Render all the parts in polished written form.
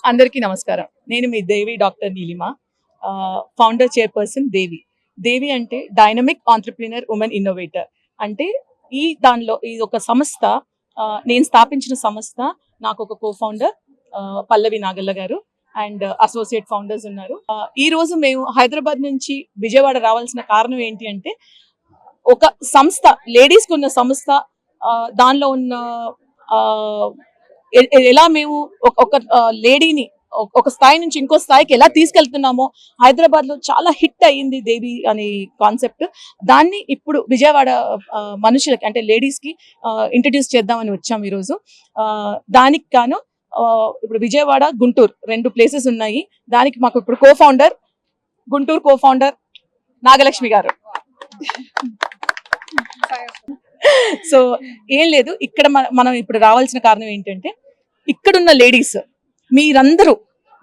అందరికీ నమస్కారం. నేను మీ దేవి డాక్టర్ నీలిమ, ఫౌండర్ చైర్పర్సన్ దేవి. దేవి అంటే డైనమిక్ ఆంటర్‌ప్రెన్యూర్ ఉమెన్ ఇన్నోవేటర్. అంటే దానిలో ఇది ఒక సంస్థ, నేను స్థాపించిన సంస్థ. నాకు ఒక కో ఫౌండర్ పల్లవి నాగల్ల గారు అండ్ అసోసియేట్ ఫౌండర్స్ ఉన్నారు. ఈ రోజు మేము హైదరాబాద్ నుంచి విజయవాడ రావాల్సిన కారణం ఏంటి అంటే, ఒక సంస్థ, లేడీస్కి ఉన్న సంస్థ, దానిలో ఉన్న ఎలా మేము ఒక లేడీని ఒక స్థాయి నుంచి ఇంకో స్థాయికి ఎలా తీసుకెళ్తున్నామో, హైదరాబాద్ లో చాలా హిట్ అయ్యింది దేవి అనే కాన్సెప్ట్. దాన్ని ఇప్పుడు విజయవాడ మనుషులకి అంటే లేడీస్ కి ఇంట్రడ్యూస్ చేద్దామని వచ్చాము ఈరోజు. దానికి గాను ఇప్పుడు విజయవాడ, గుంటూరు 2 ప్లేసెస్ ఉన్నాయి. దానికి మాకు ఇప్పుడు co founder, Guntur co founder Nagalakshmi గారు. సో ఏం లేదు, ఇక్కడ మనం ఇప్పుడు రావాల్సిన కారణం ఏంటంటే, ఇక్కడున్న లేడీస్ మీరందరూ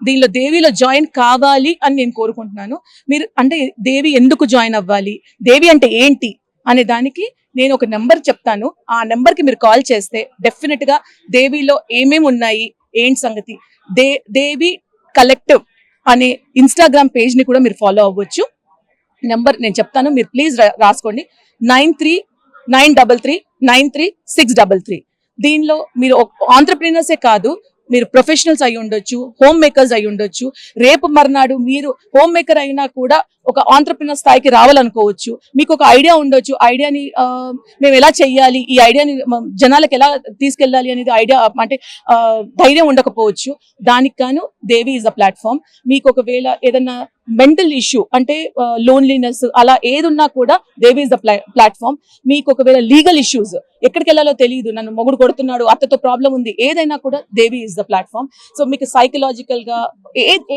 దీనిలో దేవిలో జాయిన్ కావాలి అని నేను కోరుకుంటున్నాను. మీరు అంటే దేవి ఎందుకు జాయిన్ అవ్వాలి, దేవి అంటే ఏంటి అనే దానికి నేను ఒక నెంబర్ చెప్తాను. ఆ నెంబర్కి మీరు కాల్ చేస్తే డెఫినెట్ గా దేవిలో ఏమేమి ఉన్నాయి, ఏంటి సంగతి, దేవి కలెక్టివ్ అనే ఇన్స్టాగ్రామ్ పేజ్ ని కూడా మీరు ఫాలో అవ్వచ్చు. నెంబర్ నేను చెప్తాను, మీరు ప్లీజ్ రాసుకోండి. 9393393633. దీనిలో మీరు ఆంటర్‌ప్రెన్యూర్సే కాదు, మీరు ప్రొఫెషనల్స్ అయి ఉండొచ్చు, హోమ్ మేకర్స్ అయి ఉండొచ్చు. రేపు మర్నాడు మీరు హోమ్ మేకర్ అయినా కూడా ఒక ఆంటర్‌ప్రెన్యూర్ స్థాయికి రావాలనుకోవచ్చు. మీకు ఒక ఐడియా ఉండొచ్చు, ఐడియాని మేము ఎలా చెయ్యాలి, ఈ ఐడియాని జనాలకు ఎలా తీసుకెళ్ళాలి అనేది ఐడియా అంటే ధైర్యం ఉండకపోవచ్చు. దానికి గాను దేవి ఈజ్ అ ప్లాట్ఫామ్. మీకు ఒకవేళ ఏదన్నా మెంటల్ ఇష్యూ అంటే లోన్లీనెస్ అలా ఏదున్నా కూడా దేవి ఈజ్ ద ప్లాట్ఫామ్. మీకు ఒకవేళ లీగల్ ఇష్యూస్, ఎక్కడికి వెళ్ళాలో తెలియదు, నన్ను మొగుడు కొడుతున్నాడు, అత్తతో ప్రాబ్లం ఉంది, ఏదైనా కూడా దేవి ఈజ్ ద ప్లాట్ఫామ్. సో మీకు సైకలాజికల్ గా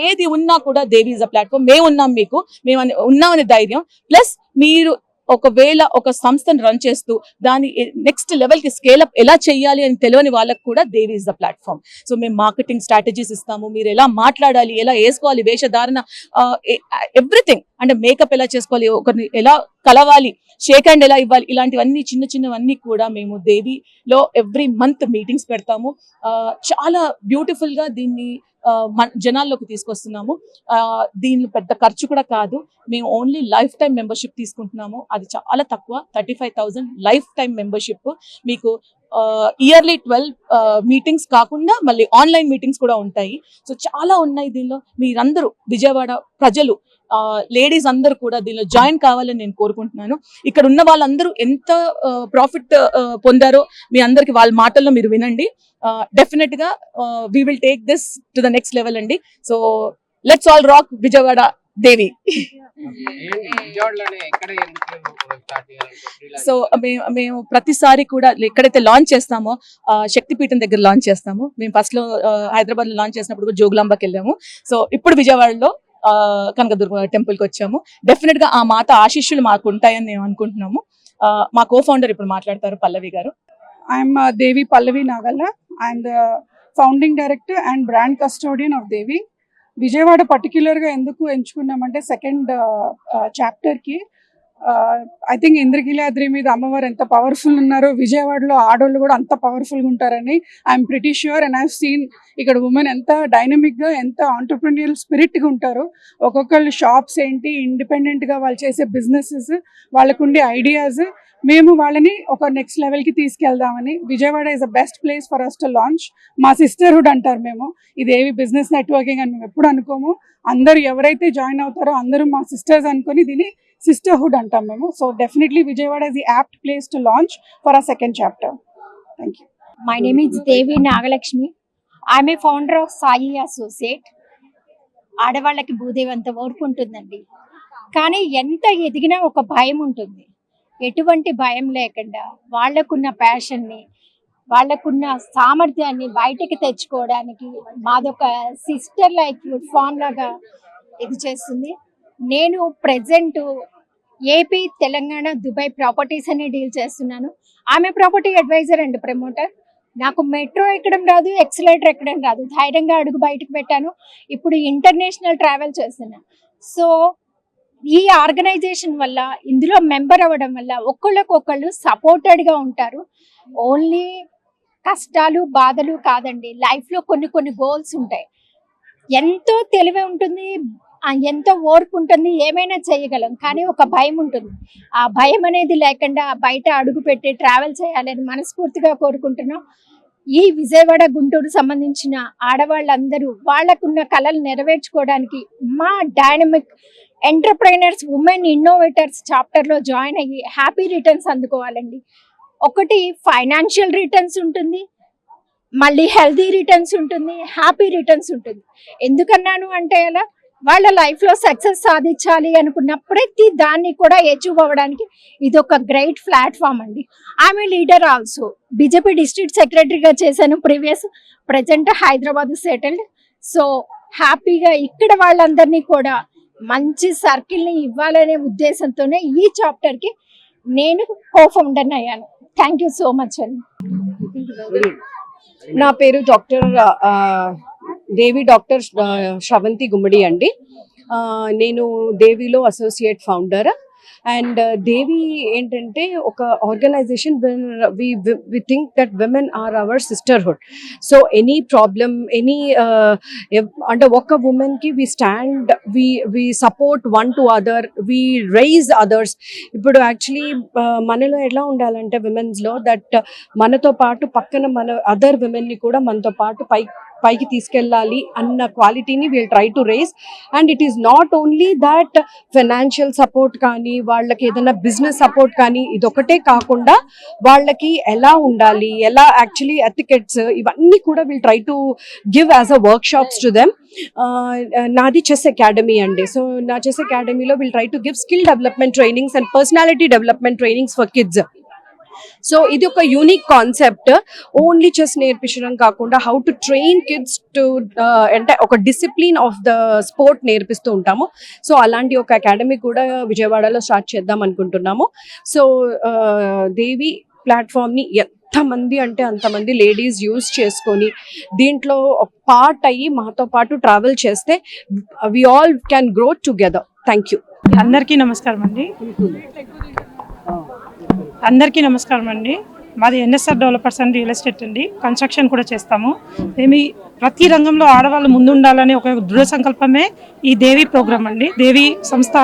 ఏది ఉన్నా కూడా దేవి ఈజ్ ద ప్లాట్ఫామ్. మేము ఉన్నాం, మీకు మేము ఉన్నామనే ధైర్యం. ప్లస్ మీరు ఒకవేళ ఒక సంస్థను రన్ చేస్తూ దాని నెక్స్ట్ లెవెల్ కి స్కేల్ అప్ ఎలా చేయాలి అని తెలియని వాళ్ళకు కూడా దేవి ఇస్ ద ప్లాట్ఫామ్. సో మేము మార్కెటింగ్ స్ట్రాటజీస్ ఇస్తాము, మీరు ఎలా మాట్లాడాలి, ఎలా వేసుకోవాలి, వేషధారణ, ఎవ్రీథింగ్. అంటే మేకప్ ఎలా చేసుకోవాలి, ఒకరిని ఎలా కలవాలి, షేక్ హ్యాండ్ ఎలా ఇవ్వాలి, ఇలాంటివన్నీ చిన్న చిన్నవన్నీ కూడా మేము దేవిలో ఎవ్రీ మంత్ మీటింగ్స్ పెడతాము. చాలా బ్యూటిఫుల్ గా దీన్ని జనాల్లోకి తీసుకొస్తున్నాము. దీని పెద్ద ఖర్చు కూడా కాదు. మేము ఓన్లీ లైఫ్ టైం మెంబర్షిప్ తీసుకుంటున్నాము. అది చాలా తక్కువ, 35,000 లైఫ్ టైం మెంబర్షిప్. మీకు ఇయర్లీ 12 మీటింగ్స్ కాకుండా మళ్ళీ ఆన్లైన్ మీటింగ్స్ కూడా ఉంటాయి. సో చాలా ఉన్నాయి దీనిలో. మీరందరూ విజయవాడ ప్రజలు, లేడీస్ అందరూ కూడా దీనిలో జాయిన్ కావాలని నేను కోరుకుంటున్నాను. ఇక్కడ ఉన్న వాళ్ళందరూ ఎంత ప్రాఫిట్ పొందారో మీ అందరికి వాళ్ళ మాటల్లో మీరు వినండి. డెఫినెట్ గా we will take this to the next level అండి. So let's all rock Vijayawada Devi. So మేము ప్రతిసారి కూడా ఎక్కడైతే లాంచ్ చేస్తామో, శక్తిపీఠం దగ్గర లాంచ్ చేస్తాము. మేము ఫస్ట్ లో హైదరాబాద్ లో లాంచ్ చేసినప్పుడు జోగులాంబకి వెళ్ళాము. సో ఇప్పుడు విజయవాడలో కనకదుర్గ టెంపుల్ కి వచ్చాము. డెఫినెట్ గా ఆ మాత ఆశీస్సులు మాకు ఉంటాయని మేము అనుకుంటున్నాము. మా కో ఫౌండర్ ఇప్పుడు మాట్లాడతారు, పల్లవి గారు. I'm Devi Pallavi Nagalla. I'm the founding director and brand custodian of Devi. Vijayawada పర్టిక్యులర్గా ఎందుకు ఎంచుకున్నామంటే, సెకండ్ చాప్టర్కి ఐ థింక్ ఇంద్రకీలాద్రి మీద అమ్మవారు ఎంత పవర్ఫుల్ ఉన్నారో, విజయవాడలో ఆడోళ్ళు కూడా అంత పవర్ఫుల్గా ఉంటారని I'm pretty sure. And I've seen ఇక్కడ ఉమెన్ ఎంత డైనమిక్గా, ఎంత ఆంటర్‌ప్రెన్యూరల్ స్పిరిట్గా ఉంటారో. ఒక్కొక్కళ్ళు షాప్స్ ఏంటి, ఇండిపెండెంట్గా వాళ్ళు చేసే బిజినెసెస్, వాళ్ళకుండే ఐడియాస్, మేము వాళ్ళని ఒక నెక్స్ట్ లెవెల్కి తీసుకెళ్దామని. Vijayawada is the best place for us to launch. మా సిస్టర్హుడ్ అంటారు మేము, ఇదేవి బిజినెస్ నెట్వర్కింగ్ అని మేము ఎప్పుడు అనుకోము. అందరూ ఎవరైతే జాయిన్ అవుతారో అందరూ మా సిస్టర్స్ అనుకొని దీన్ని సిస్టర్హుడ్ అంటాం మేము. So definitely Vijayawada is the apt place to launch for a second chapter. Thank you. My name is Devi Nagalakshmi. I'm a founder of Sai associate. ఆడవాళ్ళకి భూదేవి అంత ఓర్పు ఉంటుందండి, కానీ ఎంత ఎదిగినా ఒక భయం ఉంటుంది. ఎటువంటి భయం లేకుండా వాళ్ళకున్న ప్యాషన్ని, వాళ్ళకున్న సామర్థ్యాన్ని బయటకు తెచ్చుకోవడానికి మాదొక సిస్టర్ లైక్ ఫామ్ లాగా ఇది చేస్తుంది. నేను present AP, Telangana, Dubai properties అని డీల్ చేస్తున్నాను. ఆమె ప్రాపర్టీ అడ్వైజర్ అండ్ ప్రమోటర్. నాకు మెట్రో ఎక్కడం రాదు, ఎక్సలేటర్ ఎక్కడం రాదు, ధైర్యంగా అడుగు బయటకు పెట్టాను. ఇప్పుడు ఇంటర్నేషనల్ ట్రావెల్ చేస్తున్నాను. సో ఈ ఆర్గనైజేషన్ వల్ల, ఇందులో మెంబర్ అవ్వడం వల్ల ఒకళ్ళకొకళ్ళు సపోర్టెడ్గా ఉంటారు. ఓన్లీ కష్టాలు బాధలు కాదండి, లైఫ్లో కొన్ని గోల్స్ ఉంటాయి. ఎంతో తెలివి ఉంటుంది, ఎంతో ఓర్పు ఉంటుంది, ఏమైనా చేయగలం. కానీ ఒక భయం ఉంటుంది. ఆ భయం అనేది లేకుండా బయట అడుగు పెట్టి ట్రావెల్ చేయాలని మనస్ఫూర్తిగా కోరుకుంటున్నాం. ఈ విజయవాడ గుంటూరు సంబంధించిన ఆడవాళ్ళందరూ వాళ్ళకున్న కళలు నెరవేర్చుకోవడానికి మా డైనమిక్ ఎంటర్ప్రైనర్స్ ఉమెన్ ఇన్నోవేటర్స్ చాప్టర్లో జాయిన్ అయ్యి హ్యాపీ రిటర్న్స్ అందుకోవాలండి. ఒకటి ఫైనాన్షియల్ రిటర్న్స్ ఉంటుంది, మళ్ళీ హెల్తీ రిటర్న్స్ ఉంటుంది, హ్యాపీ రిటర్న్స్ ఉంటుంది. ఎందుకన్నాను అంటే అలా వాళ్ళ లైఫ్లో సక్సెస్ సాధించాలి అనుకున్న ప్రతి దాన్ని కూడా అచీవ్ అవ్వడానికి ఇది ఒక గ్రేట్ ప్లాట్ఫామ్ అండి. ఆమె లీడర్ ఆల్సో బీజేపీ డిస్ట్రిక్ట్ సెక్రటరీగా చేశాను ప్రజెంట్ హైదరాబాద్ సెటిల్డ్. సో హ్యాపీగా ఇక్కడ వాళ్ళందరినీ కూడా మంచి సర్కిల్ని ఇవ్వాలనే ఉద్దేశంతోనే ఈ చాప్టర్కి నేను కో-ఫౌండర్ అయ్యాను. థ్యాంక్ యూ సో మచ్ అండి. నా పేరు దేవి డాక్టర్ శ్రవంతి గుమ్మడి అండి. నేను దేవిలో అసోసియేట్ ఫౌండర్. అండ్ దేవి ఏంటంటే ఒక organization we think that women are our sisterhood. So any problem అంటే ఒక ఉమెన్కి we stand, we support one to other, we rise others. ఇప్పుడు యాక్చువల్లీ మనలో ఎలా ఉండాలంటే విమెన్స్లో దట్ మనతో పాటు పక్కన మన అదర్ విమెన్ని కూడా మనతో పాటు పైకి తీసుకెళ్ళాలి అన్న క్వాలిటీని will try to raise. And it is not only that financial support కానీ వాళ్ళకి ఏదైనా బిజినెస్ సపోర్ట్ కానీ, ఇదొకటే కాకుండా వాళ్ళకి ఎలా ఉండాలి, ఎలా యాక్చువల్లీ ఎథికెట్స్, ఇవన్నీ కూడా will try to give as a work shops to them. నాది చెస్ అకాడమీ అండి. సో నా చెస్ అకాడమీలో will try to give skill development trainings and personality development trainings for kids. So ఇది ఒక యూనిక్ కాన్సెప్ట్. ఓన్లీ చెస్ నేర్పించడం కాకుండా how to train kids to అంటే ఒక డిసిప్లిన్ ఆఫ్ ద స్పోర్ట్ నేర్పిస్తూ ఉంటాము. సో అలాంటి ఒక అకాడమీ కూడా విజయవాడలో స్టార్ట్ చేద్దాం అనుకుంటున్నాము. సో దేవి ప్లాట్ఫామ్ని ఎంతమంది అంటే అంతమంది లేడీస్ యూజ్ చేసుకొని దీంట్లో పార్ట్ అయ్యి మాతో పాటు ట్రావెల్ చేస్తే we all can grow together. Thank you. అందరికీ నమస్కారం అండి. మాది NSR developers and real estate అండి. కన్స్ట్రక్షన్ కూడా చేస్తాము. ప్రతి రంగంలో ఆడవాళ్ళు ముందుండాలని ఒక దృఢ సంకల్పమే ఈ దేవి ప్రోగ్రామ్ అండి, దేవి సంస్థ.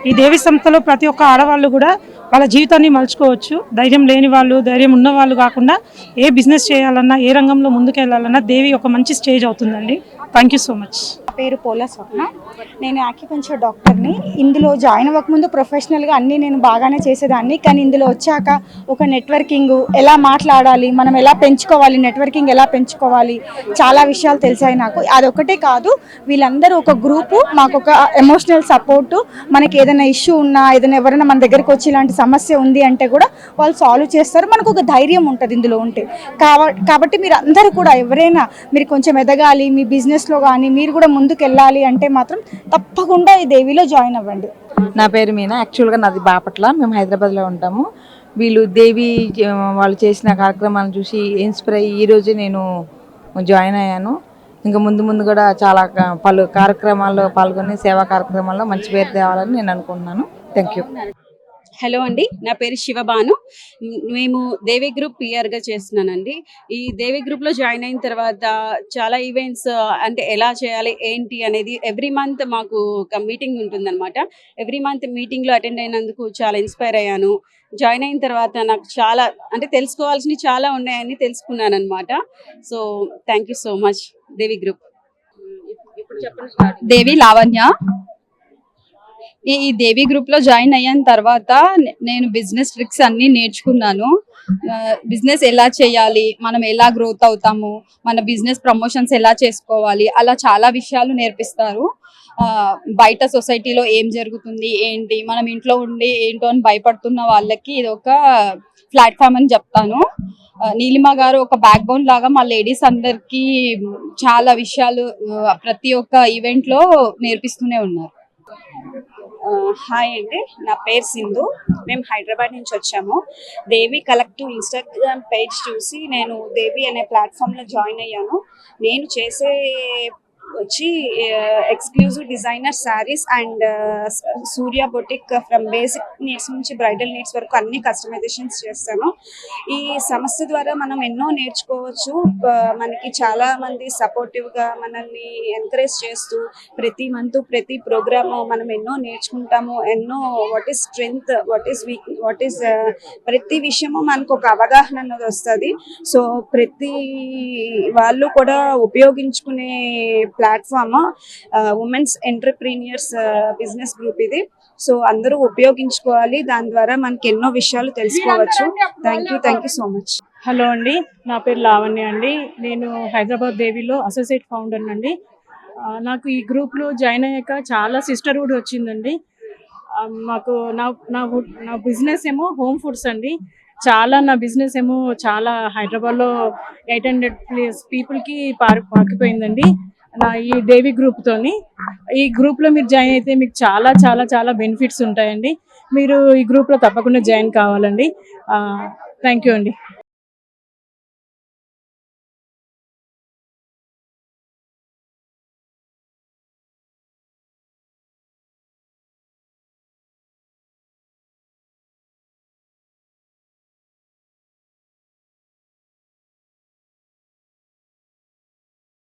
ఈ దేవి సంస్థలో ప్రతి ఒక్క ఆడవాళ్ళు కూడా వాళ్ళ జీవితాన్ని మలుచుకోవచ్చు. ధైర్యం లేని వాళ్ళు, ధైర్యం ఉన్న వాళ్ళు కాకుండా ఏ బిజినెస్ చేయాలన్నా, ఏ రంగంలో ముందుకెళ్ళాలన్నా దేవి ఒక మంచి స్టేజ్ అవుతుందండి. Thank you so much. పేరు పోలా స్వప్న. నేను యాక్యుపంక్చర్ డాక్టర్ని. ఇందులో జాయిన్ అవ్వకముందు ప్రొఫెషనల్గా అన్నీ నేను బాగానే చేసేదాన్ని. కానీ ఇందులో వచ్చాక ఒక నెట్వర్కింగ్ ఎలా మాట్లాడాలి, మనం ఎలా పెంచుకోవాలి, నెట్వర్కింగ్ ఎలా పెంచుకోవాలి, చాలా విషయాలు తెలిసాయి నాకు. అదొకటే కాదు, వీళ్ళందరూ ఒక గ్రూపు, మాకు ఒక ఎమోషనల్ సపోర్టు. మనకి ఏదైనా ఇష్యూ ఉన్నా, ఏదైనా ఎవరైనా మన దగ్గరికి వచ్చి ఇలాంటి సమస్య ఉంది అంటే కూడా వాళ్ళు సాల్వ్ చేస్తారు. మనకు ఒక ధైర్యం ఉంటుంది ఇందులో ఉంటే. కాబట్టి మీరు అందరూ కూడా ఎవరైనా మీరు కొంచెం ఎదగాలి, మీ బిజినెస్లో కానీ మీరు కూడా ముందుకు వెళ్ళాలి అంటే మాత్రం తప్పకుండా ఈ దేవిలో జాయిన్ అవ్వండి. నా పేరు మీనా. యాక్చువల్గా నాది బాపట్ల, మేము హైదరాబాద్లో ఉంటాము. వీళ్ళు దేవి వాళ్ళు చేసిన కార్యక్రమాలను చూసి ఇన్స్పైర్ అయ్యి ఈరోజు నేను జాయిన్ అయ్యాను. ఇంకా ముందు కూడా చాలా పలు కార్యక్రమాల్లో పాల్గొని సేవా కార్యక్రమాల్లో మంచి పేరు తేవాలని నేను అనుకుంటున్నాను. Thank you. హలో అండి, నా పేరు శివబాను. మేము దేవి గ్రూప్ పిఆర్గా చేస్తున్నానండి. ఈ దేవి గ్రూప్లో జాయిన్ అయిన తర్వాత చాలా ఈవెంట్స్ అంటే ఎలా చేయాలి ఏంటి అనేది ఎవ్రీ మంత్ మాకు ఒక మీటింగ్ ఉంటుందన్నమాట. ఎవ్రీ మంత్ మీటింగ్లో అటెండ్ అయినందుకు చాలా ఇన్స్పైర్ అయ్యాను. జాయిన్ అయిన తర్వాత నాకు చాలా అంటే తెలుసుకోవాల్సినవి చాలా ఉన్నాయని తెలుసుకున్నాను అనమాట. So thank you so much Devi group. Devi Lavanya. ఈ దేవి గ్రూప్ లో జాయిన్ అయిన తర్వాత నేను బిజినెస్ ట్రిక్స్ అన్ని నేర్చుకున్నాను. బిజినెస్ ఎలా చేయాలి, మనం ఎలా గ్రోత్ అవుతాము, మన బిజినెస్ ప్రమోషన్స్ ఎలా చేసుకోవాలి, అలా చాలా విషయాలు నేర్పిస్తారు. బయట సొసైటీలో ఏం జరుగుతుంది ఏంటి, మనం ఇంట్లో ఉండి ఏంటో అని భయపడుతున్న వాళ్ళకి ఇది ఒక ప్లాట్ఫామ్ అని చెప్తాను. నీలిమ గారు ఒక బ్యాక్ బోన్ లాగా మా లేడీస్ అందరికి చాలా విషయాలు ప్రతి ఒక్క ఈవెంట్ లో నేర్పిస్తూనే ఉన్నారు. హాయ్ అండి, నా పేరు సింధు. మేము హైదరాబాద్ నుంచి వచ్చాము. దేవి కలెక్టివ్ ఇన్స్టాగ్రామ్ పేజ్ చూసి నేను దేవి అనే ప్లాట్ఫామ్లో జాయిన్ అయ్యాను. నేను చేసే వచ్చి exclusive designer saris and Surya boutique from basic needs నుంచి బ్రైడల్ నీడ్స్ వరకు అన్ని కస్టమైజేషన్స్ చేస్తాను. ఈ సంస్థ ద్వారా మనం ఎన్నో నేర్చుకోవచ్చు. మనకి చాలా మంది సపోర్టివ్గా మనల్ని ఎంకరేజ్ చేస్తూ ప్రతి మంత్ ప్రతి ప్రోగ్రాము మనం ఎన్నో నేర్చుకుంటాము. ఎన్నో what is strength, what is week, what is ప్రతి విషయము మనకు ఒక అవగాహన అన్నది వస్తుంది. సో ప్రతి వాళ్ళు కూడా ఉపయోగించుకునే platform women's entrepreneurs business group ఇది. సో అందరూ ఉపయోగించుకోవాలి. దాని ద్వారా మనకి ఎన్నో విషయాలు తెలుసుకోవచ్చు. Thank you so much. Hello అండి, నా పేరు లావణ్య అండి. నేను హైదరాబాద్ దేవిలో అసోసియేట్ ఫౌండర్ అండి. నాకు ఈ గ్రూప్లో జాయిన్ అయ్యాక చాలా సిస్టర్హుడ్ వచ్చిందండి. మాకు నా బిజినెస్ ఏమో హోమ్ ఫుడ్స్ అండి. నా బిజినెస్ ఏమో చాలా హైదరాబాద్లో 800+ పీపుల్కి పాకిపోయిందండి ఈ దేవి గ్రూప్తోని. ఈ గ్రూప్లో మీరు జాయిన్ అయితే మీకు చాలా బెనిఫిట్స్ ఉంటాయండి. మీరు ఈ గ్రూప్లో తప్పకుండా జాయిన్ కావాలండి. థ్యాంక్ యూ అండి.